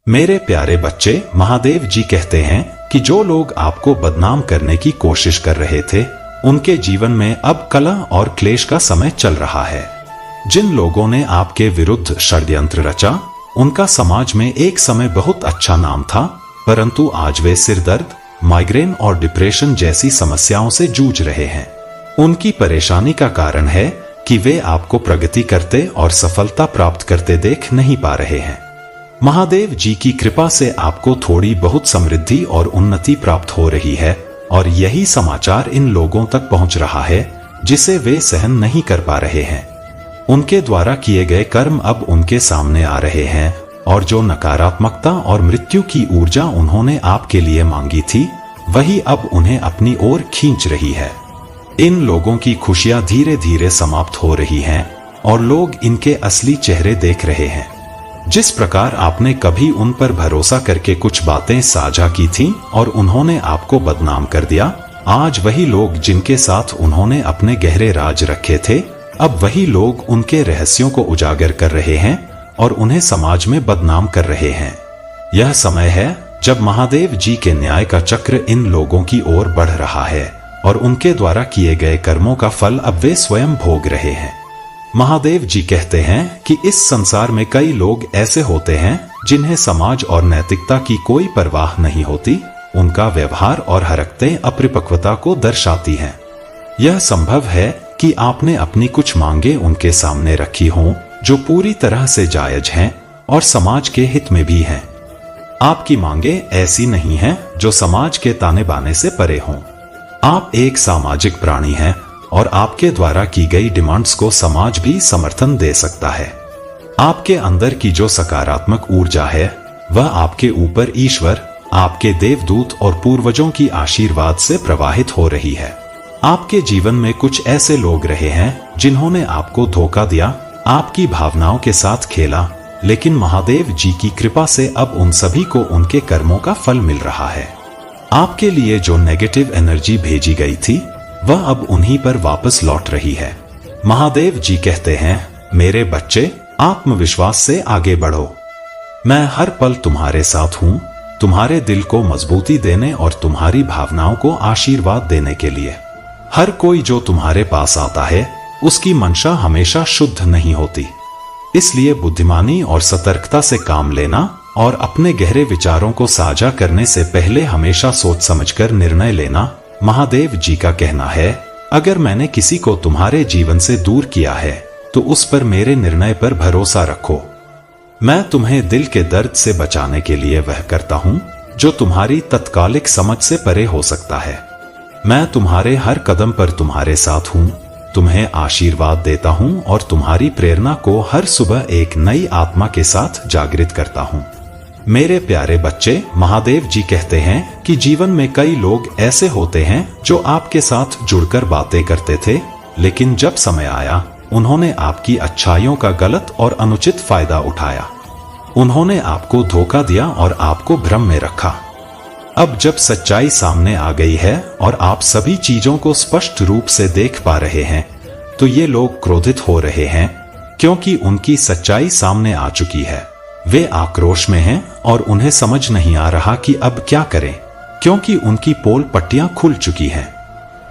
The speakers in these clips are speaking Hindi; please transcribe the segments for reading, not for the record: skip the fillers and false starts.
मेरे प्यारे बच्चे, महादेव जी कहते हैं कि जो लोग आपको बदनाम करने की कोशिश कर रहे थे, उनके जीवन में अब कलह और क्लेश का समय चल रहा है। जिन लोगों ने आपके विरुद्ध षड्यंत्र रचा, उनका समाज में एक समय बहुत अच्छा नाम था, परंतु आज वे सिरदर्द, माइग्रेन और डिप्रेशन जैसी समस्याओं से जूझ रहे हैं। उनकी परेशानी का कारण है कि वे आपको प्रगति करते और सफलता प्राप्त करते देख नहीं पा रहे हैं। महादेव जी की कृपा से आपको थोड़ी बहुत समृद्धि और उन्नति प्राप्त हो रही है, और यही समाचार इन लोगों तक पहुंच रहा है जिसे वे सहन नहीं कर पा रहे हैं। उनके द्वारा किए गए कर्म अब उनके सामने आ रहे हैं, और जो नकारात्मकता और मृत्यु की ऊर्जा उन्होंने आपके लिए मांगी थी, वही अब उन्हें अपनी ओर खींच रही है। इन लोगों की खुशियां धीरे धीरे समाप्त हो रही हैं, और लोग इनके असली चेहरे देख रहे हैं। जिस प्रकार आपने कभी उन पर भरोसा करके कुछ बातें साझा की थीं और उन्होंने आपको बदनाम कर दिया, आज वही लोग जिनके साथ उन्होंने अपने गहरे राज रखे थे, अब वही लोग उनके रहस्यों को उजागर कर रहे हैं और उन्हें समाज में बदनाम कर रहे हैं। यह समय है जब महादेव जी के न्याय का चक्र इन लोगों की ओर बढ़ रहा है, और उनके द्वारा किए गए कर्मों का फल अब वे स्वयं भोग रहे हैं। महादेव जी कहते हैं कि इस संसार में कई लोग ऐसे होते हैं जिन्हें समाज और नैतिकता की कोई परवाह नहीं होती। उनका व्यवहार और हरकतें अपरिपक्वता को दर्शाती हैं। यह संभव है कि आपने अपनी कुछ मांगे उनके सामने रखी हों जो पूरी तरह से जायज हैं और समाज के हित में भी हैं। आपकी मांगे ऐसी नहीं हैं जो समाज के ताने बाने से परे हों। आप एक सामाजिक प्राणी हैं, और आपके द्वारा की गई डिमांड्स को समाज भी समर्थन दे सकता है। आपके अंदर की जो सकारात्मक ऊर्जा है, वह आपके ऊपर ईश्वर, आपके देवदूत और पूर्वजों की आशीर्वाद से प्रवाहित हो रही है। आपके जीवन में कुछ ऐसे लोग रहे हैं जिन्होंने आपको धोखा दिया, आपकी भावनाओं के साथ खेला, लेकिन महादेव जी की कृपा से अब उन सभी को उनके कर्मों का फल मिल रहा है। आपके लिए जो नेगेटिव एनर्जी भेजी गई थी, वह अब उन्हीं पर वापस लौट रही है। महादेव जी कहते हैं, मेरे बच्चे, आत्मविश्वास से आगे बढ़ो। मैं हर पल तुम्हारे साथ हूँ, तुम्हारे दिल को मजबूती देने और तुम्हारी भावनाओं को आशीर्वाद देने के लिए। हर कोई जो तुम्हारे पास आता है, उसकी मंशा हमेशा शुद्ध नहीं होती। इसलिए बुद्धिमानी और सतर्कता से काम लेना और अपने गहरे विचारों को साझा करने से पहले हमेशा सोच समझकर निर्णय लेना। महादेव जी का कहना है, अगर मैंने किसी को तुम्हारे जीवन से दूर किया है, तो उस पर मेरे निर्णय पर भरोसा रखो। मैं तुम्हें दिल के दर्द से बचाने के लिए वह करता हूँ जो तुम्हारी तत्कालिक समझ से परे हो सकता है। मैं तुम्हारे हर कदम पर तुम्हारे साथ हूँ, तुम्हें आशीर्वाद देता हूँ और तुम्हारी प्रेरणा को हर सुबह एक नई आत्मा के साथ जागृत करता हूँ। मेरे प्यारे बच्चे, महादेव जी कहते हैं कि जीवन में कई लोग ऐसे होते हैं जो आपके साथ जुड़कर बातें करते थे, लेकिन जब समय आया, उन्होंने आपकी अच्छाइयों का गलत और अनुचित फायदा उठाया। उन्होंने आपको धोखा दिया और आपको भ्रम में रखा। अब जब सच्चाई सामने आ गई है और आप सभी चीजों को स्पष्ट रूप से देख पा रहे हैं, तो ये लोग क्रोधित हो रहे हैं, क्योंकि उनकी सच्चाई सामने आ चुकी है। वे आक्रोश में हैं और उन्हें समझ नहीं आ रहा कि अब क्या करें, क्योंकि उनकी पोल पट्टियां खुल चुकी हैं।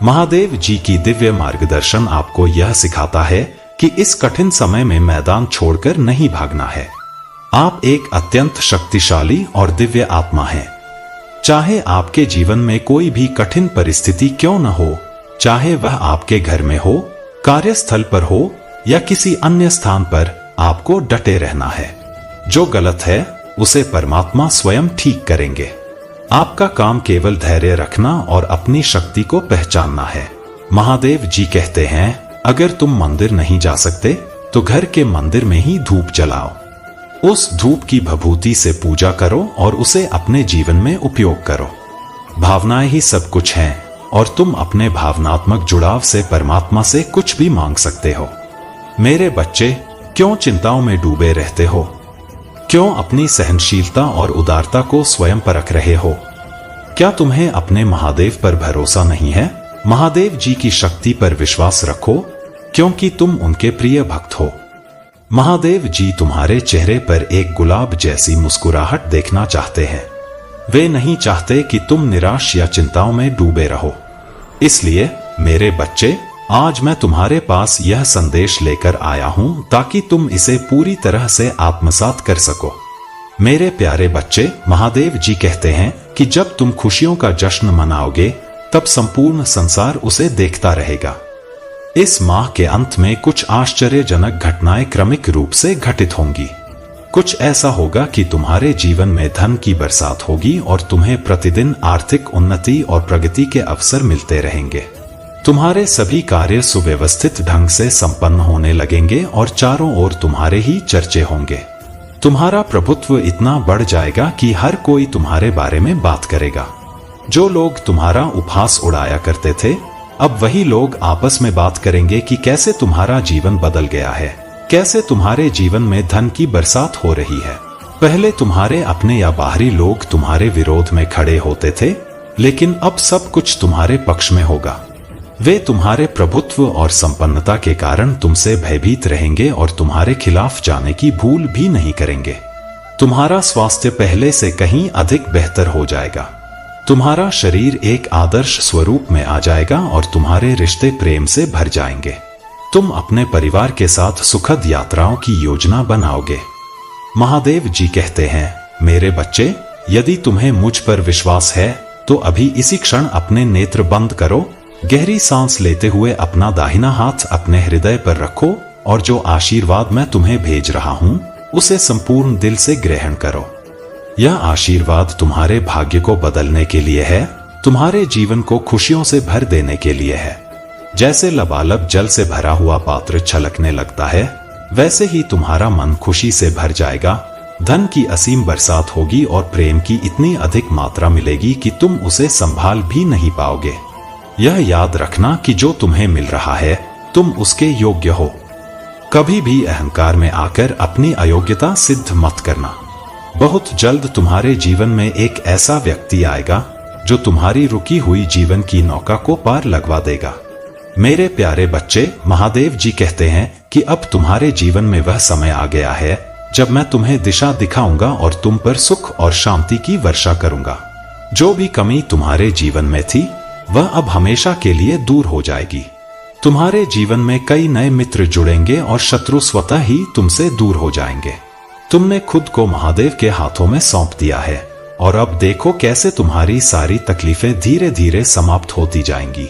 महादेव जी की दिव्य मार्गदर्शन आपको यह सिखाता है कि इस कठिन समय में मैदान छोड़कर नहीं भागना है। आप एक अत्यंत शक्तिशाली और दिव्य आत्मा हैं। चाहे आपके जीवन में कोई भी कठिन परिस्थिति क्यों न हो, चाहे वह आपके घर में हो, कार्यस्थल पर हो या किसी अन्य स्थान पर, आपको डटे रहना है। जो गलत है उसे परमात्मा स्वयं ठीक करेंगे। आपका काम केवल धैर्य रखना और अपनी शक्ति को पहचानना है। महादेव जी कहते हैं, अगर तुम मंदिर नहीं जा सकते तो घर के मंदिर में ही धूप जलाओ। उस धूप की भभूति से पूजा करो और उसे अपने जीवन में उपयोग करो। भावनाएं ही सब कुछ हैं, और तुम अपने भावनात्मक जुड़ाव से परमात्मा से कुछ भी मांग सकते हो। मेरे बच्चे, क्यों चिंताओं में डूबे रहते हो? क्यों अपनी सहनशीलता और उदारता को स्वयं परख रहे हो? क्या तुम्हें अपने महादेव पर भरोसा नहीं है? महादेव जी की शक्ति पर विश्वास रखो, क्योंकि तुम उनके प्रिय भक्त हो। महादेव जी तुम्हारे चेहरे पर एक गुलाब जैसी मुस्कुराहट देखना चाहते हैं। वे नहीं चाहते कि तुम निराश या चिंताओं में डूबे रहो। इसलिए मेरे बच्चे, आज मैं तुम्हारे पास यह संदेश लेकर आया हूं ताकि तुम इसे पूरी तरह से आत्मसात कर सको। मेरे प्यारे बच्चे, महादेव जी कहते हैं कि जब तुम खुशियों का जश्न मनाओगे तब संपूर्ण संसार उसे देखता रहेगा। इस माह के अंत में कुछ आश्चर्यजनक घटनाएं क्रमिक रूप से घटित होंगी। कुछ ऐसा होगा कि तुम्हारे जीवन में धन की बरसात होगी और तुम्हें प्रतिदिन आर्थिक उन्नति और प्रगति के अवसर मिलते रहेंगे। तुम्हारे सभी कार्य सुव्यवस्थित ढंग से संपन्न होने लगेंगे और चारों ओर तुम्हारे ही चर्चे होंगे। तुम्हारा प्रभुत्व इतना बढ़ जाएगा कि हर कोई तुम्हारे बारे में बात करेगा। जो लोग तुम्हारा उपहास उड़ाया करते थे, अब वही लोग आपस में बात करेंगे कि कैसे तुम्हारा जीवन बदल गया है, कैसे तुम्हारे जीवन में धन की बरसात हो रही है। पहले तुम्हारे अपने या बाहरी लोग तुम्हारे विरोध में खड़े होते थे, लेकिन अब सब कुछ तुम्हारे पक्ष में होगा। वे तुम्हारे प्रभुत्व और संपन्नता के कारण तुमसे भयभीत रहेंगे और तुम्हारे खिलाफ जाने की भूल भी नहीं करेंगे। तुम्हारा स्वास्थ्य पहले से कहीं अधिक बेहतर हो जाएगा। तुम्हारा शरीर एक आदर्श स्वरूप में आ जाएगा और तुम्हारे रिश्ते प्रेम से भर जाएंगे। तुम अपने परिवार के साथ सुखद यात्राओं की योजना बनाओगे। महादेव जी कहते हैं, मेरे बच्चे, यदि तुम्हें मुझ पर विश्वास है तो अभी इसी क्षण अपने नेत्र बंद करो, गहरी सांस लेते हुए अपना दाहिना हाथ अपने हृदय पर रखो और जो आशीर्वाद मैं तुम्हें भेज रहा हूं उसे संपूर्ण दिल से ग्रहण करो। यह आशीर्वाद तुम्हारे भाग्य को बदलने के लिए है, तुम्हारे जीवन को खुशियों से भर देने के लिए है। जैसे लबालब जल से भरा हुआ पात्र छलकने लगता है, वैसे ही तुम्हारा मन खुशी से भर जाएगा। धन की असीम बरसात होगी और प्रेम की इतनी अधिक मात्रा मिलेगी कि तुम उसे संभाल भी नहीं पाओगे। यह याद रखना कि जो तुम्हें मिल रहा है तुम उसके योग्य हो। कभी भी अहंकार में आकर अपनी अयोग्यता सिद्ध मत करना। बहुत जल्द तुम्हारे जीवन में एक ऐसा व्यक्ति आएगा जो तुम्हारी रुकी हुई जीवन की नौका को पार लगवा देगा। मेरे प्यारे बच्चे, महादेव जी कहते हैं कि अब तुम्हारे जीवन में वह समय आ गया है जब मैं तुम्हें दिशा दिखाऊंगा और तुम पर सुख और शांति की वर्षा करूंगा। जो भी कमी तुम्हारे जीवन में थी वह अब हमेशा के लिए दूर हो जाएगी। तुम्हारे जीवन में कई नए मित्र जुड़ेंगे और शत्रु स्वतः ही तुमसे दूर हो जाएंगे। तुमने खुद को महादेव के हाथों में सौंप दिया है और अब देखो कैसे तुम्हारी सारी तकलीफें धीरे धीरे समाप्त होती जाएंगी।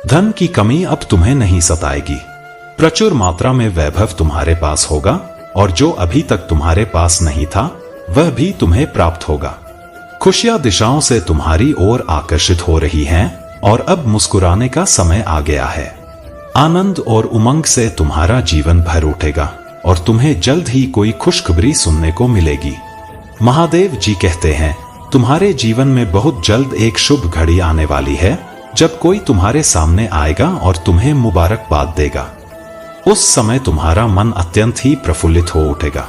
धन की कमी अब तुम्हें नहीं सताएगी। प्रचुर मात्रा में वैभव तुम्हारे पास होगा और जो अभी तक तुम्हारे पास नहीं था वह भी तुम्हें प्राप्त होगा। खुशियां दिशाओं से तुम्हारी ओर आकर्षित हो रही हैं और अब मुस्कुराने का समय आ गया है। आनंद और उमंग से तुम्हारा जीवन भर उठेगा और तुम्हें जल्द ही कोई खुशखबरी सुनने को मिलेगी। महादेव जी कहते हैं, तुम्हारे जीवन में बहुत जल्द एक शुभ घड़ी आने वाली है जब कोई तुम्हारे सामने आएगा और तुम्हें मुबारकबाद देगा। उस समय तुम्हारा मन अत्यंत ही प्रफुल्लित हो उठेगा।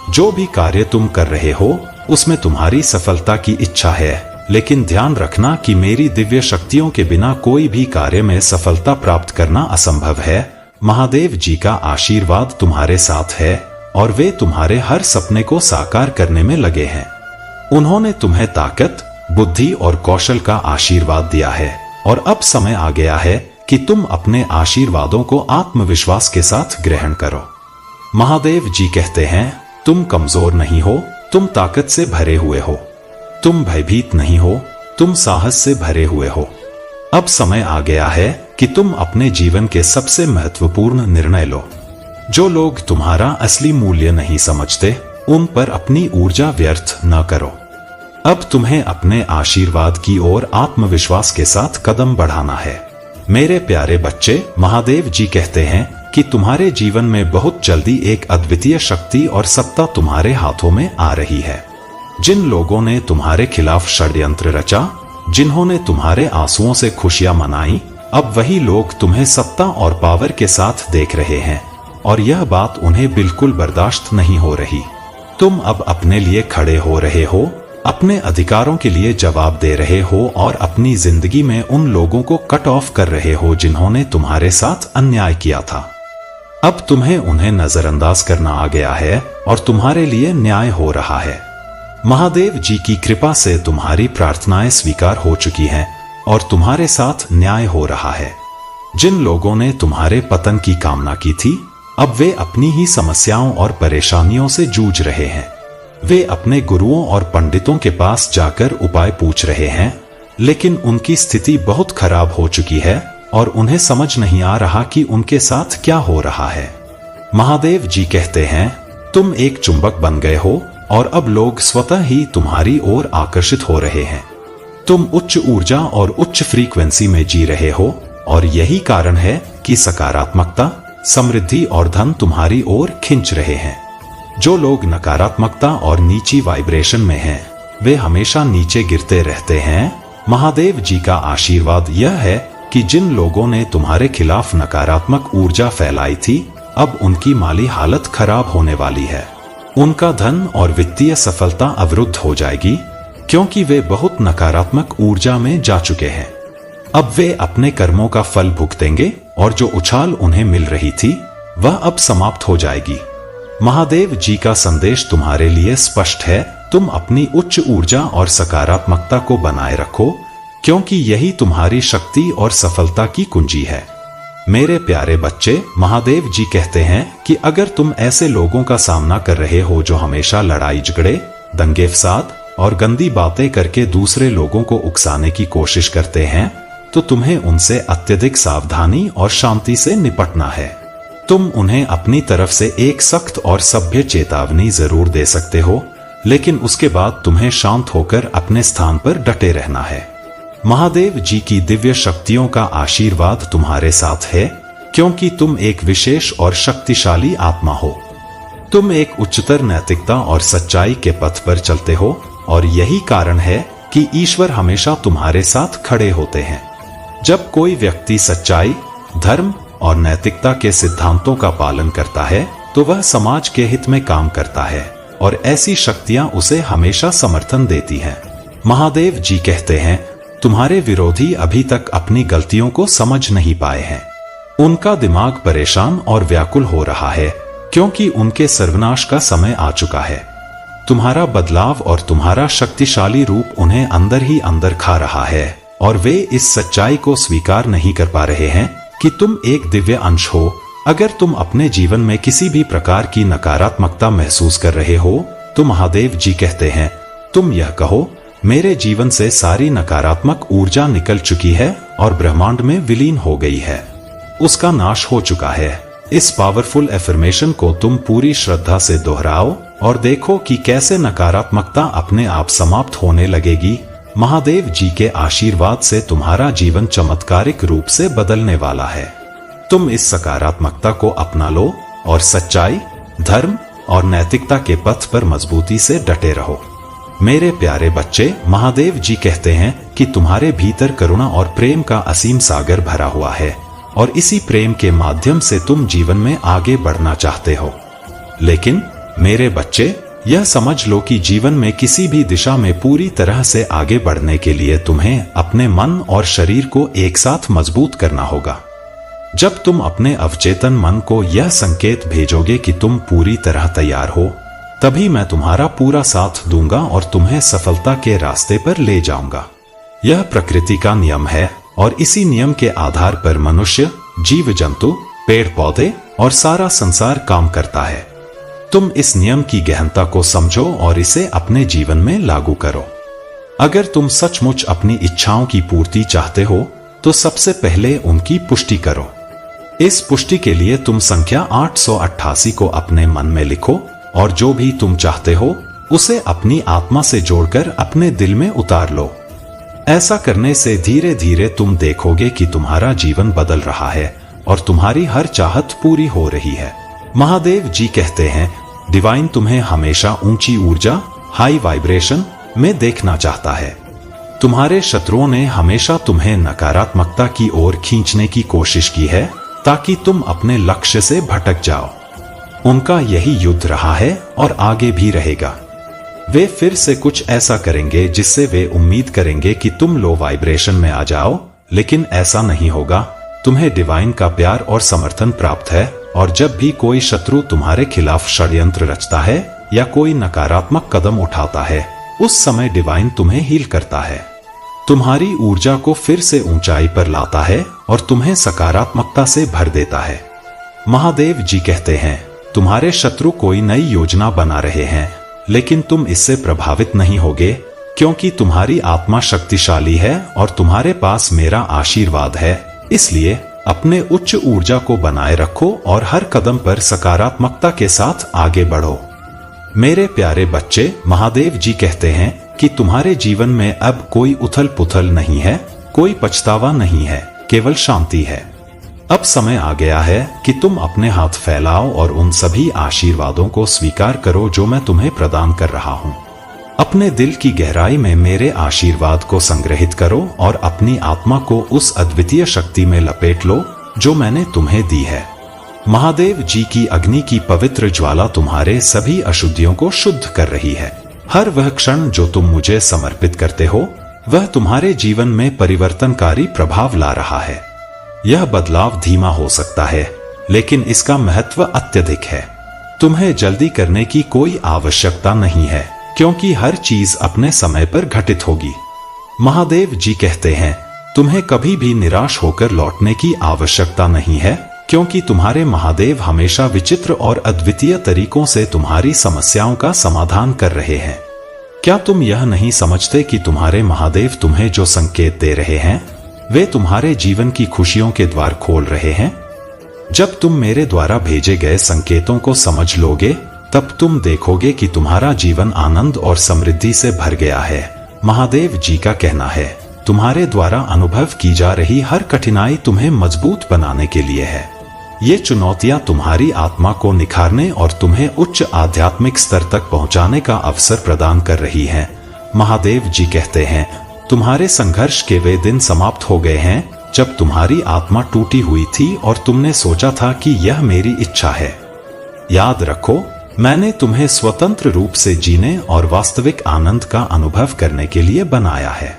जो भी कार्य तुम कर रहे हो उसमें तुम्हारी सफलता की इच्छा है, लेकिन ध्यान रखना कि मेरी दिव्य शक्तियों के बिना कोई भी कार्य में सफलता प्राप्त करना असंभव है। महादेव जी का आशीर्वाद तुम्हारे साथ है और वे तुम्हारे हर सपने को साकार करने में लगे हैं। उन्होंने तुम्हें ताकत, बुद्धि और कौशल का आशीर्वाद दिया है और अब समय आ गया है कि तुम अपने आशीर्वादों को आत्मविश्वास के साथ ग्रहण करो। महादेव जी कहते हैं, तुम कमजोर नहीं हो, तुम ताकत से भरे हुए हो। तुम भयभीत नहीं हो, तुम साहस से भरे हुए हो। अब समय आ गया है कि तुम अपने जीवन के सबसे महत्वपूर्ण निर्णय लो। जो लोग तुम्हारा असली मूल्य नहीं समझते उन पर अपनी ऊर्जा व्यर्थ न करो। अब तुम्हें अपने आशीर्वाद की ओर आत्मविश्वास के साथ कदम बढ़ाना है। मेरे प्यारे बच्चे, महादेव जी कहते हैं कि तुम्हारे जीवन में बहुत जल्दी एक अद्वितीय शक्ति और सत्ता तुम्हारे हाथों में आ रही है। जिन लोगों ने तुम्हारे खिलाफ षड्यंत्र रचा, जिन्होंने तुम्हारे आंसुओं से खुशियां मनाई, अब वही लोग तुम्हें सत्ता और पावर के साथ देख रहे हैं और यह बात उन्हें बिल्कुल बर्दाश्त नहीं हो रही। तुम अब अपने लिए खड़े हो रहे हो, अपने अधिकारों के लिए जवाब दे रहे हो और अपनी जिंदगी में उन लोगों को कट ऑफ कर रहे हो जिन्होंने तुम्हारे साथ अन्याय किया था। अब तुम्हें उन्हें नजरअंदाज करना आ गया है और तुम्हारे लिए न्याय हो रहा है। महादेव जी की कृपा से तुम्हारी प्रार्थनाएं स्वीकार हो चुकी हैं और तुम्हारे साथ न्याय हो रहा है। जिन लोगों ने तुम्हारे पतन की कामना की थी, अब वे अपनी ही समस्याओं और परेशानियों से जूझ रहे हैं। वे अपने गुरुओं और पंडितों के पास जाकर उपाय पूछ रहे हैं, लेकिन उनकी स्थिति बहुत खराब हो चुकी है और उन्हें समझ नहीं आ रहा कि उनके साथ क्या हो रहा है। महादेव जी कहते हैं, तुम एक चुंबक बन गए हो और अब लोग स्वतः ही तुम्हारी ओर आकर्षित हो रहे हैं। तुम उच्च ऊर्जा और उच्च फ्रीक्वेंसी में जी रहे हो और यही कारण है कि सकारात्मकता, समृद्धि और धन तुम्हारी ओर खींच रहे हैं। जो लोग नकारात्मकता और नीची वाइब्रेशन में हैं, वे हमेशा नीचे गिरते रहते हैं। महादेव जी का आशीर्वाद यह है कि जिन लोगों ने तुम्हारे खिलाफ नकारात्मक ऊर्जा फैलाई थी, अब उनकी माली हालत खराब होने वाली है। उनका धन और वित्तीय सफलता अवरुद्ध हो जाएगी, क्योंकि वे बहुत नकारात्मक ऊर्जा में जा चुके हैं। अब वे अपने कर्मों का फल भुगतेंगे और जो उछाल उन्हें मिल रही थी, वह अब समाप्त हो जाएगी। महादेव जी का संदेश तुम्हारे लिए स्पष्ट है। तुम अपनी उच्च ऊर्जा और सकारात्मकता को बनाए रखो, क्योंकि यही तुम्हारी शक्ति और सफलता की कुंजी है। मेरे प्यारे बच्चे, महादेव जी कहते हैं कि अगर तुम ऐसे लोगों का सामना कर रहे हो जो हमेशा लड़ाई झगड़े, दंगे फसाद और गंदी बातें करके दूसरे लोगों को उकसाने की कोशिश करते हैं, तो तुम्हें उनसे अत्यधिक सावधानी और शांति से निपटना है। तुम उन्हें अपनी तरफ से एक सख्त और सभ्य चेतावनी जरूर दे सकते हो, लेकिन उसके बाद तुम्हें शांत होकर अपने स्थान पर डटे रहना है। महादेव जी की दिव्य शक्तियों का आशीर्वाद तुम्हारे साथ है, क्योंकि तुम एक विशेष और शक्तिशाली आत्मा हो। तुम एक उच्चतर नैतिकता और सच्चाई के पथ पर चलते हो और यही कारण है कि ईश्वर हमेशा तुम्हारे साथ खड़े होते हैं। जब कोई व्यक्ति सच्चाई, धर्म और नैतिकता के सिद्धांतों का पालन करता है, तो वह समाज के हित में काम करता है और ऐसी शक्तियां उसे हमेशा समर्थन देती हैं। महादेव जी कहते हैं, तुम्हारे विरोधी अभी तक अपनी गलतियों को समझ नहीं पाए हैं। उनका दिमाग परेशान और व्याकुल हो रहा है, क्योंकि उनके सर्वनाश का समय आ चुका है। तुम्हारा बदलाव और तुम्हारा शक्तिशाली रूप उन्हें अंदर ही अंदर खा रहा है और वे इस सच्चाई को स्वीकार नहीं कर पा रहे हैं कि तुम एक दिव्य अंश हो। अगर तुम अपने जीवन में किसी भी प्रकार की नकारात्मकता महसूस कर रहे हो, तो महादेव जी कहते हैं, तुम यह कहो, मेरे जीवन से सारी नकारात्मक ऊर्जा निकल चुकी है और ब्रह्मांड में विलीन हो गई है। उसका नाश हो चुका है। इस पावरफुल एफर्मेशन को तुम पूरी श्रद्धा से दोहराओ और देखो कि कैसे नकारात्मकता अपने आप समाप्त होने लगेगी। महादेव जी के आशीर्वाद से तुम्हारा जीवन चमत्कारिक रूप से बदलने वाला है। तुम इस सकारात्मकता को अपना लो और सच्चाई, धर्म और नैतिकता के पथ पर मजबूती से डटे रहो। मेरे प्यारे बच्चे, महादेव जी कहते हैं कि तुम्हारे भीतर करुणा और प्रेम का असीम सागर भरा हुआ है और इसी प्रेम के माध्यम से तुम जीवन में आगे बढ़ना चाहते हो। लेकिन मेरे बच्चे, यह समझ लो कि जीवन में किसी भी दिशा में पूरी तरह से आगे बढ़ने के लिए तुम्हें अपने मन और शरीर को एक साथ मजबूत करना होगा। जब तुम अपने अवचेतन मन को यह संकेत भेजोगे कि तुम पूरी तरह तैयार हो, तभी मैं तुम्हारा पूरा साथ दूंगा और तुम्हें सफलता के रास्ते पर ले जाऊंगा। यह प्रकृति का नियम है और इसी नियम के आधार पर मनुष्य, जीव जंतु, पेड़ पौधे और सारा संसार काम करता है। तुम इस नियम की गहनता को समझो और इसे अपने जीवन में लागू करो। अगर तुम सचमुच अपनी इच्छाओं की पूर्ति चाहते हो, तो सबसे पहले उनकी पुष्टि करो। इस पुष्टि के लिए तुम संख्या 888 को अपने मन में लिखो और जो भी तुम चाहते हो उसे अपनी आत्मा से जोड़कर अपने दिल में उतार लो। ऐसा करने से धीरे धीरे तुम देखोगे कि तुम्हारा जीवन बदल रहा है और तुम्हारी हर चाहत पूरी हो रही है। महादेव जी कहते हैं, डिवाइन तुम्हें हमेशा ऊंची ऊर्जा, हाई वाइब्रेशन में देखना चाहता है। तुम्हारे शत्रुओं ने हमेशा तुम्हें नकारात्मकता की ओर खींचने की कोशिश की है, ताकि तुम अपने लक्ष्य से भटक जाओ। उनका यही युद्ध रहा है और आगे भी रहेगा। वे फिर से कुछ ऐसा करेंगे जिससे वे उम्मीद करेंगे कि तुम लो वाइब्रेशन में आ जाओ, लेकिन ऐसा नहीं होगा। तुम्हें डिवाइन का प्यार और समर्थन प्राप्त है और जब भी कोई शत्रु तुम्हारे खिलाफ षड्यंत्र रचता है या कोई नकारात्मक कदम उठाता है, उस समय डिवाइन तुम्हें हील करता है, तुम्हारी ऊर्जा को फिर से ऊंचाई पर लाता है और तुम्हें सकारात्मकता से भर देता है। महादेव जी कहते हैं, तुम्हारे शत्रु कोई नई योजना बना रहे हैं, लेकिन तुम इससे प्रभावित नहीं होगे, क्योंकि तुम्हारी आत्मा शक्तिशाली है और तुम्हारे पास मेरा आशीर्वाद है। इसलिए अपने उच्च ऊर्जा को बनाए रखो और हर कदम पर सकारात्मकता के साथ आगे बढ़ो। मेरे प्यारे बच्चे, महादेव जी कहते हैं कि तुम्हारे जीवन में अब कोई उथल पुथल नहीं है, कोई पछतावा नहीं है, केवल शांति है। अब समय आ गया है कि तुम अपने हाथ फैलाओ और उन सभी आशीर्वादों को स्वीकार करो जो मैं तुम्हें प्रदान कर रहा हूं। अपने दिल की गहराई में मेरे आशीर्वाद को संग्रहित करो और अपनी आत्मा को उस अद्वितीय शक्ति में लपेट लो जो मैंने तुम्हें दी है। महादेव जी की अग्नि की पवित्र ज्वाला तुम्हारे सभी अशुद्धियों को शुद्ध कर रही है। हर वह क्षण जो तुम मुझे समर्पित करते हो, वह तुम्हारे जीवन में परिवर्तनकारी प्रभाव ला रहा है। यह बदलाव धीमा हो सकता है, लेकिन इसका महत्व अत्यधिक है। तुम्हें जल्दी करने की कोई आवश्यकता नहीं है, क्योंकि हर चीज अपने समय पर घटित होगी। महादेव जी कहते हैं, तुम्हें कभी भी निराश होकर लौटने की आवश्यकता नहीं है, क्योंकि तुम्हारे महादेव हमेशा विचित्र और अद्वितीय तरीकों से तुम्हारी समस्याओं का समाधान कर रहे हैं। क्या तुम यह नहीं समझते कि तुम्हारे महादेव तुम्हें जो संकेत दे रहे हैं, वे तुम्हारे जीवन की खुशियों के द्वार खोल रहे हैं? जब तुम मेरे द्वारा भेजे गए संकेतों को समझ लोगे, तब तुम देखोगे कि तुम्हारा जीवन आनंद और समृद्धि से भर गया है। महादेव जी का कहना है, तुम्हारे द्वारा अनुभव की जा रही हर कठिनाई तुम्हें मजबूत बनाने के लिए है। ये चुनौतियां तुम्हारी आत्मा को निखारने और तुम्हें उच्च आध्यात्मिक स्तर तक पहुंचाने का अवसर प्रदान कर रही हैं। महादेव जी कहते हैं, तुम्हारे संघर्ष के वे दिन समाप्त हो गए हैं जब तुम्हारी आत्मा टूटी हुई थी और तुमने सोचा था कि यह मेरी इच्छा है। याद रखो, मैंने तुम्हें स्वतंत्र रूप से जीने और वास्तविक आनंद का अनुभव करने के लिए बनाया है।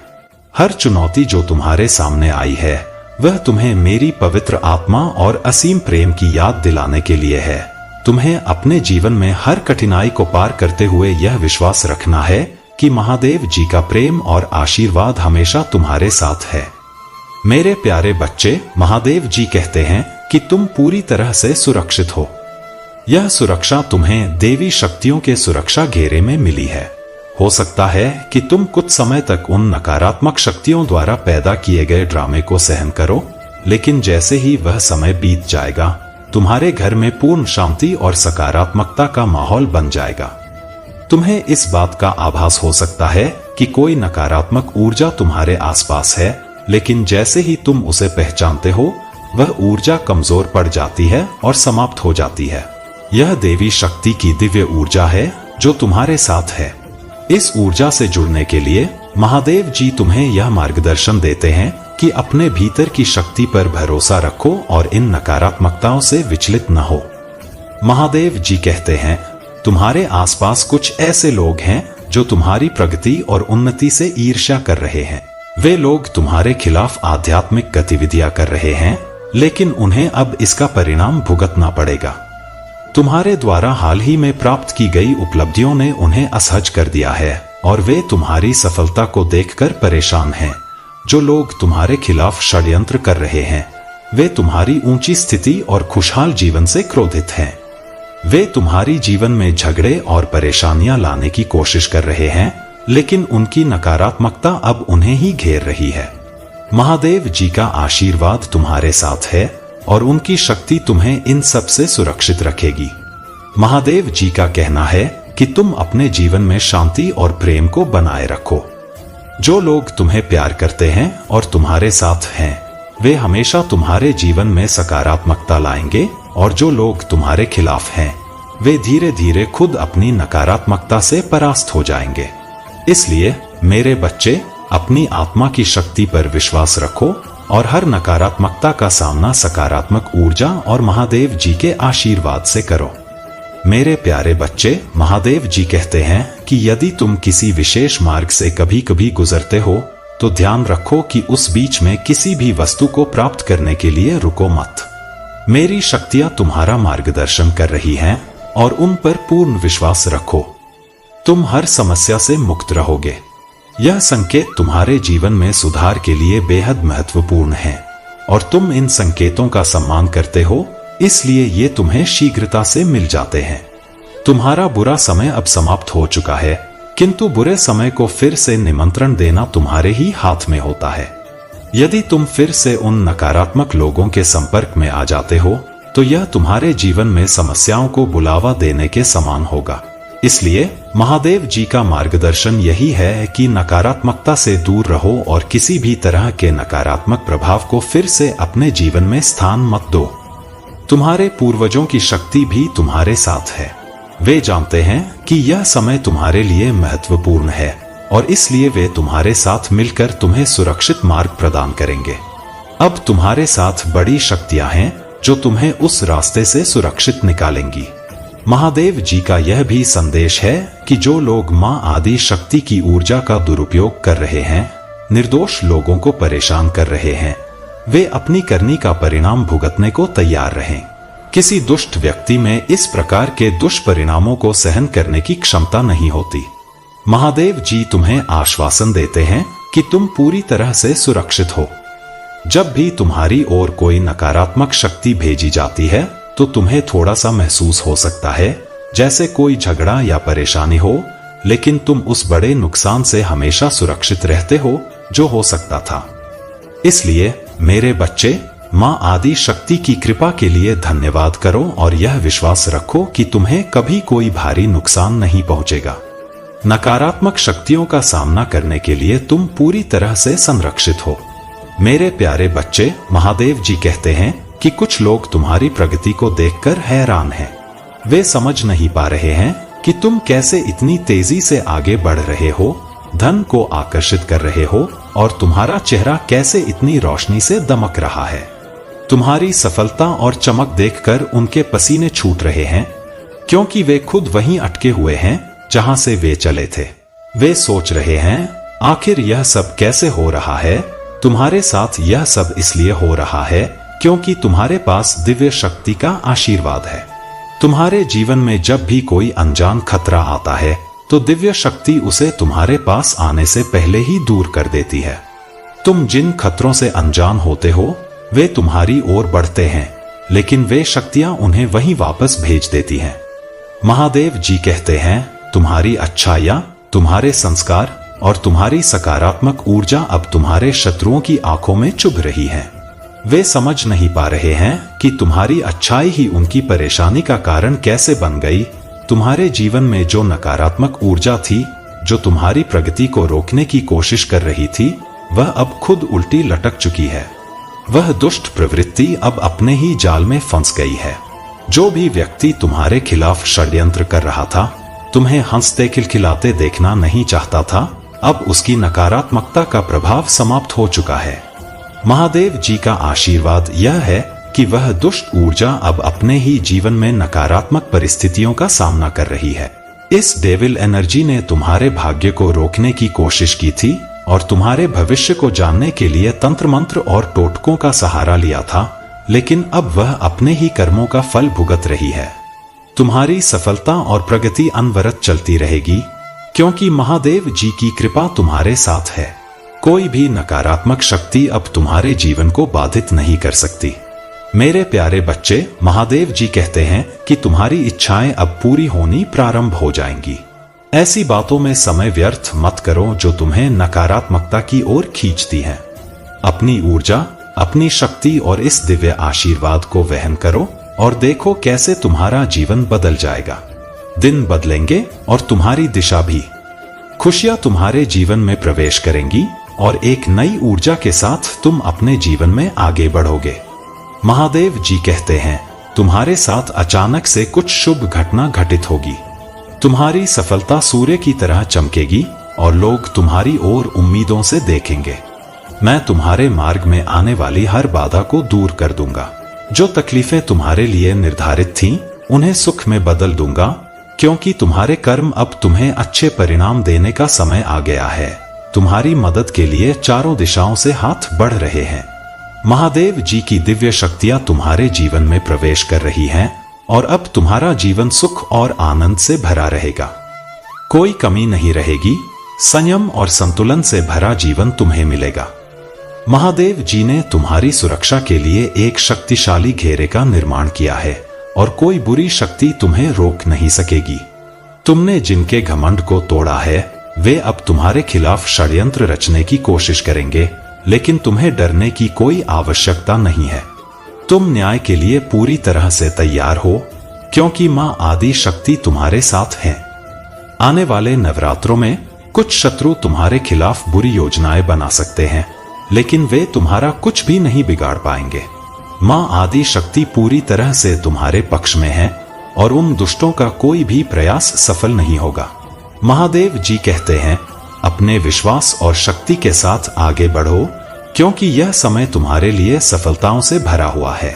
हर चुनौती जो तुम्हारे सामने आई है, वह तुम्हें मेरी पवित्र आत्मा और असीम प्रेम की याद दिलाने के लिए है। तुम्हें अपने जीवन में हर कठिनाई को पार करते हुए यह विश्वास रखना है कि महादेव जी का प्रेम और आशीर्वाद हमेशा तुम्हारे साथ है। मेरे प्यारे बच्चे, महादेव जी कहते हैं कि तुम पूरी तरह से सुरक्षित हो। यह सुरक्षा तुम्हें देवी शक्तियों के सुरक्षा घेरे में मिली है। हो सकता है कि तुम कुछ समय तक उन नकारात्मक शक्तियों द्वारा पैदा किए गए ड्रामे को सहन करो, लेकिन जैसे ही वह समय बीत जाएगा, तुम्हारे घर में पूर्ण शांति और सकारात्मकता का माहौल बन जाएगा। तुम्हें इस बात का आभास हो सकता है कि कोई नकारात्मक ऊर्जा तुम्हारे आसपास है, लेकिन जैसे ही तुम उसे पहचानते हो, वह ऊर्जा कमजोर पड़ जाती है और समाप्त हो जाती है। यह देवी शक्ति की दिव्य ऊर्जा है जो तुम्हारे साथ है। इस ऊर्जा से जुड़ने के लिए महादेव जी तुम्हें यह मार्गदर्शन देते हैं कि अपने भीतर की शक्ति पर भरोसा रखो और इन नकारात्मकताओं से विचलित न हो। महादेव जी कहते हैं, तुम्हारे आसपास कुछ ऐसे लोग हैं जो तुम्हारी प्रगति और उन्नति से ईर्ष्या कर रहे हैं। वे लोग तुम्हारे खिलाफ आध्यात्मिक गतिविधियां कर रहे हैं, लेकिन उन्हें अब इसका परिणाम भुगतना पड़ेगा। तुम्हारे द्वारा हाल ही में प्राप्त की गई उपलब्धियों ने उन्हें असहज कर दिया है और वे तुम्हारी सफलता को देखकर परेशान हैं। जो लोग तुम्हारे खिलाफ षड्यंत्र कर रहे हैं, वे तुम्हारी ऊंची स्थिति और खुशहाल जीवन से क्रोधित हैं। वे तुम्हारी जीवन में झगड़े और परेशानियां लाने की कोशिश कर रहे हैं, लेकिन उनकी नकारात्मकता अब उन्हें ही घेर रही है। महादेव जी का आशीर्वाद तुम्हारे साथ है और उनकी शक्ति तुम्हें इन सब से सुरक्षित रखेगी। महादेव जी का कहना है कि तुम अपने जीवन में शांति और प्रेम को बनाए रखो। जो लोग तुम्हें प्यार करते हैं और तुम्हारे साथ हैं, वे हमेशा तुम्हारे जीवन में सकारात्मकता लाएंगे, और जो लोग तुम्हारे खिलाफ हैं, वे धीरे धीरे खुद अपनी नकारात्मकता से परास्त हो जाएंगे। इसलिए मेरे बच्चे, अपनी आत्मा की शक्ति पर विश्वास रखो और हर नकारात्मकता का सामना सकारात्मक ऊर्जा और महादेव जी के आशीर्वाद से करो। मेरे प्यारे बच्चे, महादेव जी कहते हैं कि यदि तुम किसी विशेष मार्ग से कभी कभी गुजरते हो, तो ध्यान रखो कि उस बीच में किसी भी वस्तु को प्राप्त करने के लिए रुको मत। मेरी शक्तियां तुम्हारा मार्गदर्शन कर रही हैं और उन पर पूर्ण विश्वास रखो। तुम हर समस्या से मुक्त रहोगे। यह संकेत तुम्हारे जीवन में सुधार के लिए बेहद महत्वपूर्ण है और तुम इन संकेतों का सम्मान करते हो, इसलिए ये तुम्हें शीघ्रता से मिल जाते हैं। तुम्हारा बुरा समय अब समाप्त हो चुका है, किंतु बुरे समय को फिर से निमंत्रण देना तुम्हारे ही हाथ में होता है। यदि तुम फिर से उन नकारात्मक लोगों के संपर्क में आ जाते हो तो यह तुम्हारे जीवन में समस्याओं को बुलावा देने के समान होगा। इसलिए महादेव जी का मार्गदर्शन यही है कि नकारात्मकता से दूर रहो और किसी भी तरह के नकारात्मक प्रभाव को फिर से अपने जीवन में स्थान मत दो। तुम्हारे पूर्वजों की शक्ति भी तुम्हारे साथ है। वे जानते हैं कि यह समय तुम्हारे लिए महत्वपूर्ण है और इसलिए वे तुम्हारे साथ मिलकर तुम्हें सुरक्षित मार्ग प्रदान करेंगे। अब तुम्हारे साथ बड़ी शक्तियां हैं जो तुम्हें उस रास्ते से सुरक्षित निकालेंगी। महादेव जी का यह भी संदेश है कि जो लोग मां आदि शक्ति की ऊर्जा का दुरुपयोग कर रहे हैं, निर्दोष लोगों को परेशान कर रहे हैं, वे अपनी करनी का परिणाम भुगतने को तैयार रहें। किसी दुष्ट व्यक्ति में इस प्रकार के दुष्परिणामों को सहन करने की क्षमता नहीं होती। महादेव जी तुम्हें आश्वासन देते हैं कि तुम पूरी तरह से सुरक्षित हो। जब भी तुम्हारी ओर कोई नकारात्मक शक्ति भेजी जाती है तो तुम्हें थोड़ा सा महसूस हो सकता है जैसे कोई झगड़ा या परेशानी हो, लेकिन तुम उस बड़े नुकसान से हमेशा सुरक्षित रहते हो जो हो सकता था। इसलिए मेरे बच्चे, मां आदि शक्ति की कृपा के लिए धन्यवाद करो और यह विश्वास रखो कि तुम्हें कभी कोई भारी नुकसान नहीं पहुंचेगा। नकारात्मक शक्तियों का सामना करने के लिए तुम पूरी तरह से संरक्षित हो। मेरे प्यारे बच्चे, महादेव जी कहते हैं कि कुछ लोग तुम्हारी प्रगति को देखकर हैरान हैं। वे समझ नहीं पा रहे हैं कि तुम कैसे इतनी तेजी से आगे बढ़ रहे हो, धन को आकर्षित कर रहे हो और तुम्हारा चेहरा कैसे इतनी रोशनी से दमक रहा है। तुम्हारी सफलता और चमक देखकर उनके पसीने छूट रहे हैं, क्योंकि वे खुद वहीं अटके हुए हैं जहां से वे चले थे। वे सोच रहे हैं, आखिर यह सब कैसे हो रहा है। तुम्हारे साथ यह सब इसलिए हो रहा है क्योंकि तुम्हारे पास दिव्य शक्ति का आशीर्वाद है। तुम्हारे जीवन में जब भी कोई अनजान खतरा आता है तो दिव्य शक्ति उसे तुम्हारे पास आने से पहले ही दूर कर देती है। तुम जिन खतरों से अनजान होते हो वे तुम्हारी ओर बढ़ते हैं, लेकिन वे शक्तियां उन्हें वहीं वापस भेज देती हैं। महादेव जी कहते हैं, तुम्हारी अच्छाइयां, तुम्हारे संस्कार और तुम्हारी सकारात्मक ऊर्जा अब तुम्हारे शत्रुओं की आंखों में चुभ रही है। वे समझ नहीं पा रहे हैं कि तुम्हारी अच्छाई ही उनकी परेशानी का कारण कैसे बन गई। तुम्हारे जीवन में जो नकारात्मक ऊर्जा थी, जो तुम्हारी प्रगति को रोकने की कोशिश कर रही थी, वह अब खुद उल्टी लटक चुकी है। वह दुष्ट प्रवृत्ति अब अपने ही जाल में फंस गई है। जो भी व्यक्ति तुम्हारे खिलाफ षड्यंत्र कर रहा था, तुम्हें हंसते खिलखिलाते देखना नहीं चाहता था, अब उसकी नकारात्मकता का प्रभाव समाप्त हो चुका है। महादेव जी का आशीर्वाद यह है कि वह दुष्ट ऊर्जा अब अपने ही जीवन में नकारात्मक परिस्थितियों का सामना कर रही है। इस डेविल एनर्जी ने तुम्हारे भाग्य को रोकने की कोशिश की थी और तुम्हारे भविष्य को जानने के लिए तंत्र मंत्र और टोटकों का सहारा लिया था, लेकिन अब वह अपने ही कर्मों का फल भुगत रही है। तुम्हारी सफलता और प्रगति अनवरत चलती रहेगी, क्योंकि महादेव जी की कृपा तुम्हारे साथ है। कोई भी नकारात्मक शक्ति अब तुम्हारे जीवन को बाधित नहीं कर सकती। मेरे प्यारे बच्चे, महादेव जी कहते हैं कि तुम्हारी इच्छाएं अब पूरी होनी प्रारंभ हो जाएंगी। ऐसी बातों में समय व्यर्थ मत करो जो तुम्हें नकारात्मकता की ओर खींचती हैं। अपनी ऊर्जा, अपनी शक्ति और इस दिव्य आशीर्वाद को वहन करो और देखो कैसे तुम्हारा जीवन बदल जाएगा। दिन बदलेंगे और तुम्हारी दिशा भी। खुशियां तुम्हारे जीवन में प्रवेश करेंगी और एक नई ऊर्जा के साथ तुम अपने जीवन में आगे बढ़ोगे। महादेव जी कहते हैं, तुम्हारे साथ अचानक से कुछ शुभ घटना घटित होगी। तुम्हारी सफलता सूर्य की तरह चमकेगी और लोग तुम्हारी ओर उम्मीदों से देखेंगे। मैं तुम्हारे मार्ग में आने वाली हर बाधा को दूर कर दूंगा। जो तकलीफें तुम्हारे लिए निर्धारित थीं, उन्हें सुख में बदल दूंगा, क्योंकि तुम्हारे कर्म अब तुम्हें अच्छे परिणाम देने का समय आ गया है। तुम्हारी मदद के लिए चारों दिशाओं से हाथ बढ़ रहे हैं। महादेव जी की दिव्य शक्तियां तुम्हारे जीवन में प्रवेश कर रही हैं और अब तुम्हारा जीवन सुख और आनंद से भरा रहेगा। कोई कमी नहीं रहेगी, संयम और संतुलन से भरा जीवन तुम्हें मिलेगा। महादेव जी ने तुम्हारी सुरक्षा के लिए एक शक्तिशाली घेरे का निर्माण किया है और कोई बुरी शक्ति तुम्हें रोक नहीं सकेगी। तुमने जिनके घमंड को तोड़ा है वे अब तुम्हारे खिलाफ षड्यंत्र रचने की कोशिश करेंगे, लेकिन तुम्हें डरने की कोई आवश्यकता नहीं है। तुम न्याय के लिए पूरी तरह से तैयार हो, क्योंकि मां आदि शक्ति तुम्हारे साथ है। आने वाले नवरात्रों में कुछ शत्रु तुम्हारे खिलाफ बुरी योजनाएं बना सकते हैं, लेकिन वे तुम्हारा कुछ भी नहीं बिगाड़ पाएंगे। मां आदि शक्ति पूरी तरह से तुम्हारे पक्ष में है और उन दुष्टों का कोई भी प्रयास सफल नहीं होगा। महादेव जी कहते हैं, अपने विश्वास और शक्ति के साथ आगे बढ़ो, क्योंकि यह समय तुम्हारे लिए सफलताओं से भरा हुआ है।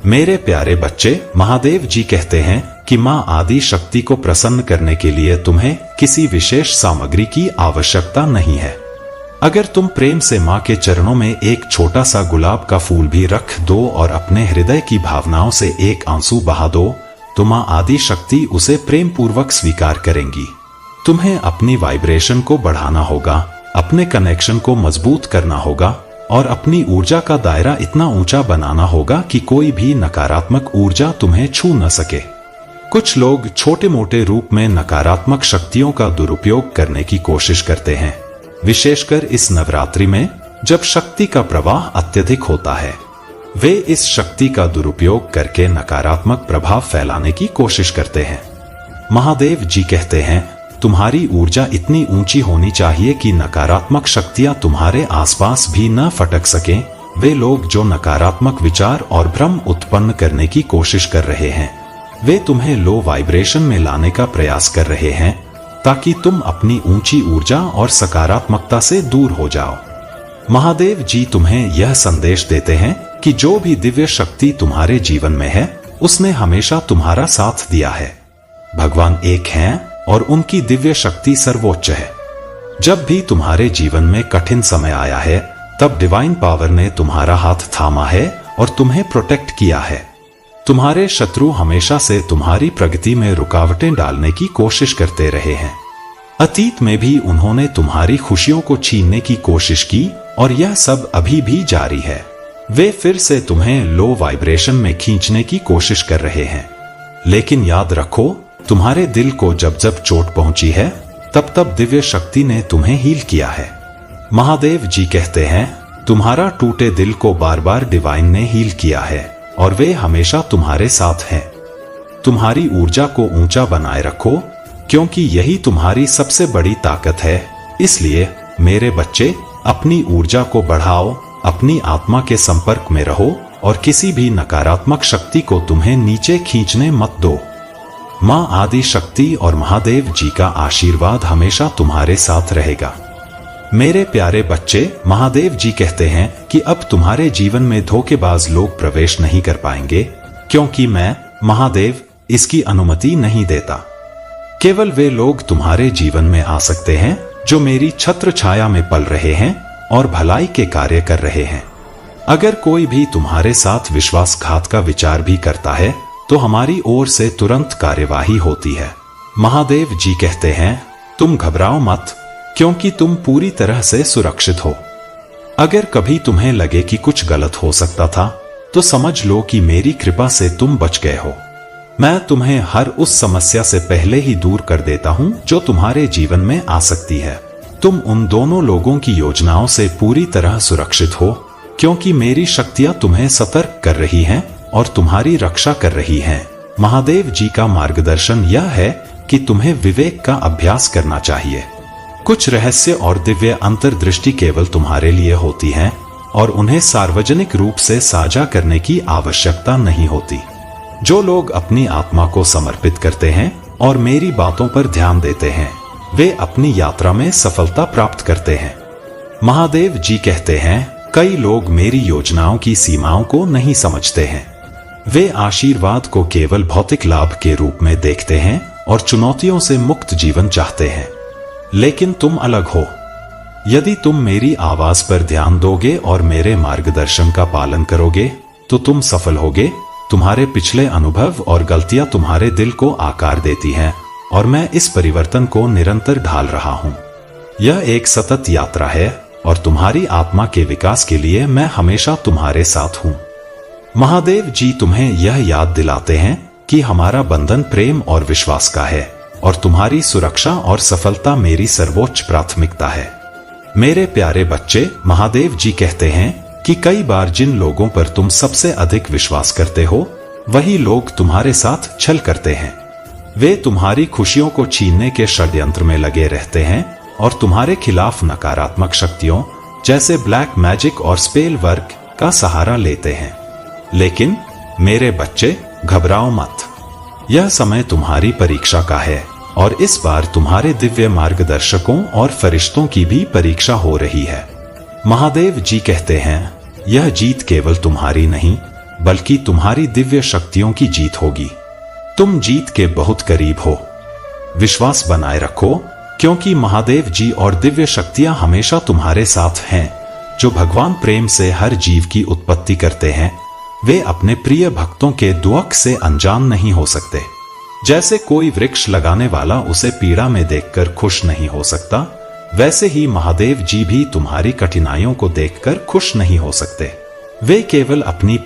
मेरे प्यारे बच्चे, महादेव जी कहते हैं कि मां आदि शक्ति को प्रसन्न करने के लिए तुम्हें किसी विशेष सामग्री की आवश्यकता नहीं है। अगर तुम प्रेम से मां के चरणों में एक छोटा सा गुलाब का फूल भी रख दो और अपने हृदय की भावनाओं से एक आंसू बहा दो, तो मां आदि शक्ति उसे प्रेम पूर्वक स्वीकार करेंगी। तुम्हें अपनी वाइब्रेशन को बढ़ाना होगा, अपने कनेक्शन को मजबूत करना होगा और अपनी ऊर्जा का दायरा इतना ऊंचा बनाना होगा कि कोई भी नकारात्मक ऊर्जा तुम्हें छू न सके। कुछ लोग छोटे मोटे रूप में नकारात्मक शक्तियों का दुरुपयोग करने की कोशिश करते हैं, विशेषकर इस नवरात्रि में जब शक्ति का प्रवाह अत्यधिक होता है। वे इस शक्ति का दुरुपयोग करके नकारात्मक प्रभाव फैलाने की कोशिश करते हैं। महादेव जी कहते हैं, तुम्हारी ऊर्जा इतनी ऊंची होनी चाहिए कि नकारात्मक शक्तियां तुम्हारे आसपास भी न फटक सकें। वे लोग जो नकारात्मक विचार और भ्रम उत्पन्न करने की कोशिश कर रहे हैं, वे तुम्हें लो वाइब्रेशन में लाने का प्रयास कर रहे हैं, ताकि तुम अपनी ऊंची ऊर्जा और सकारात्मकता से दूर हो जाओ। महादेव जी तुम्हें यह संदेश देते हैं कि जो भी दिव्य शक्ति तुम्हारे जीवन में है, उसने हमेशा तुम्हारा साथ दिया है। भगवान एक हैं और उनकी दिव्य शक्ति सर्वोच्च है। जब भी तुम्हारे जीवन में कठिन समय आया है, तब डिवाइन पावर ने तुम्हारा हाथ थामा है और तुम्हें प्रोटेक्ट किया है। तुम्हारे शत्रु हमेशा से तुम्हारी प्रगति में रुकावटें डालने की कोशिश करते रहे हैं। अतीत में भी उन्होंने तुम्हारी खुशियों को छीनने की कोशिश की और यह सब अभी भी जारी है। वे फिर से तुम्हें लो वाइब्रेशन में खींचने की कोशिश कर रहे हैं। लेकिन याद रखो, तुम्हारे दिल को जब जब चोट पहुंची है, तब तब दिव्य शक्ति ने तुम्हें हील किया है। महादेव जी कहते हैं, तुम्हारा टूटे दिल को बार बार डिवाइन ने हील किया है और वे हमेशा तुम्हारे साथ हैं। तुम्हारी ऊर्जा को ऊंचा बनाए रखो, क्योंकि यही तुम्हारी सबसे बड़ी ताकत है। इसलिए मेरे बच्चे, अपनी ऊर्जा को बढ़ाओ, अपनी आत्मा के संपर्क में रहो और किसी भी नकारात्मक शक्ति को तुम्हें नीचे खींचने मत दो। मां आदि शक्ति और महादेव जी का आशीर्वाद हमेशा तुम्हारे साथ रहेगा। मेरे प्यारे बच्चे, महादेव जी कहते हैं कि अब तुम्हारे जीवन में धोखेबाज लोग प्रवेश नहीं कर पाएंगे, क्योंकि मैं महादेव इसकी अनुमति नहीं देता। केवल वे लोग तुम्हारे जीवन में आ सकते हैं जो मेरी छत्र छाया में पल रहे हैं और भलाई के कार्य कर रहे हैं। अगर कोई भी तुम्हारे साथ विश्वासघात का विचार भी करता है, तो हमारी ओर से तुरंत कार्यवाही होती है। महादेव जी कहते हैं, तुम घबराओ मत, क्योंकि तुम पूरी तरह से सुरक्षित हो। अगर कभी तुम्हें लगे कि कुछ गलत हो सकता था, तो समझ लो कि मेरी कृपा से तुम बच गए हो। मैं तुम्हें हर उस समस्या से पहले ही दूर कर देता हूं जो तुम्हारे जीवन में आ सकती है। तुम उन दोनों लोगों की योजनाओं से पूरी तरह सुरक्षित हो, क्योंकि मेरी शक्तियां तुम्हें सतर्क कर रही हैं और तुम्हारी रक्षा कर रही हैं। महादेव जी का मार्गदर्शन यह है कि तुम्हें विवेक का अभ्यास करना चाहिए। कुछ रहस्य और दिव्य अंतर्दृष्टि केवल तुम्हारे लिए होती हैं और उन्हें सार्वजनिक रूप से साझा करने की आवश्यकता नहीं होती। जो लोग अपनी आत्मा को समर्पित करते हैं और मेरी बातों पर ध्यान देते हैं, वे अपनी यात्रा में सफलता प्राप्त करते हैं। महादेव जी कहते हैं, कई लोग मेरी योजनाओं की सीमाओं को नहीं समझते हैं। वे आशीर्वाद को केवल भौतिक लाभ के रूप में देखते हैं और चुनौतियों से मुक्त जीवन चाहते हैं। लेकिन तुम अलग हो। यदि तुम मेरी आवाज पर ध्यान दोगे और मेरे मार्गदर्शन का पालन करोगे तो तुम सफल होगे। तुम्हारे पिछले अनुभव और गलतियां तुम्हारे दिल को आकार देती हैं और मैं इस परिवर्तन को निरंतर ढाल रहा हूं। यह एक सतत यात्रा है और तुम्हारी आत्मा के विकास के लिए मैं हमेशा तुम्हारे साथ हूं। महादेव जी तुम्हें यह याद दिलाते हैं कि हमारा बंधन प्रेम और विश्वास का है और तुम्हारी सुरक्षा और सफलता मेरी सर्वोच्च प्राथमिकता है। मेरे प्यारे बच्चे, महादेव जी कहते हैं कि कई बार जिन लोगों पर तुम सबसे अधिक विश्वास करते हो वही लोग तुम्हारे साथ छल करते हैं। वे तुम्हारी खुशियों को छीनने के षड्यंत्र में लगे रहते हैं और तुम्हारे खिलाफ नकारात्मक शक्तियों जैसे ब्लैक मैजिक और स्पेल वर्क का सहारा लेते हैं। लेकिन मेरे बच्चे, घबराओ मत। यह समय तुम्हारी परीक्षा का है और इस बार तुम्हारे दिव्य मार्गदर्शकों और फरिश्तों की भी परीक्षा हो रही है। महादेव जी कहते हैं, यह जीत केवल तुम्हारी नहीं बल्कि तुम्हारी दिव्य शक्तियों की जीत होगी। तुम जीत के बहुत करीब हो। विश्वास बनाए रखो क्योंकि महादेव जी और दिव्य शक्तियां हमेशा तुम्हारे साथ हैं। जो भगवान प्रेम से हर जीव की उत्पत्ति करते हैं वे अपने प्रिय भक्तों के दुख से अनजान नहीं हो सकते। जैसे कोई वृक्ष लगाने वाला उसे पीड़ा में देखकर खुश नहीं हो सकता, वैसे ही महादेव जी भी तुम्हारी कठिनाइयों को देखकर खुश नहीं हो सकते। वे केवल अपनी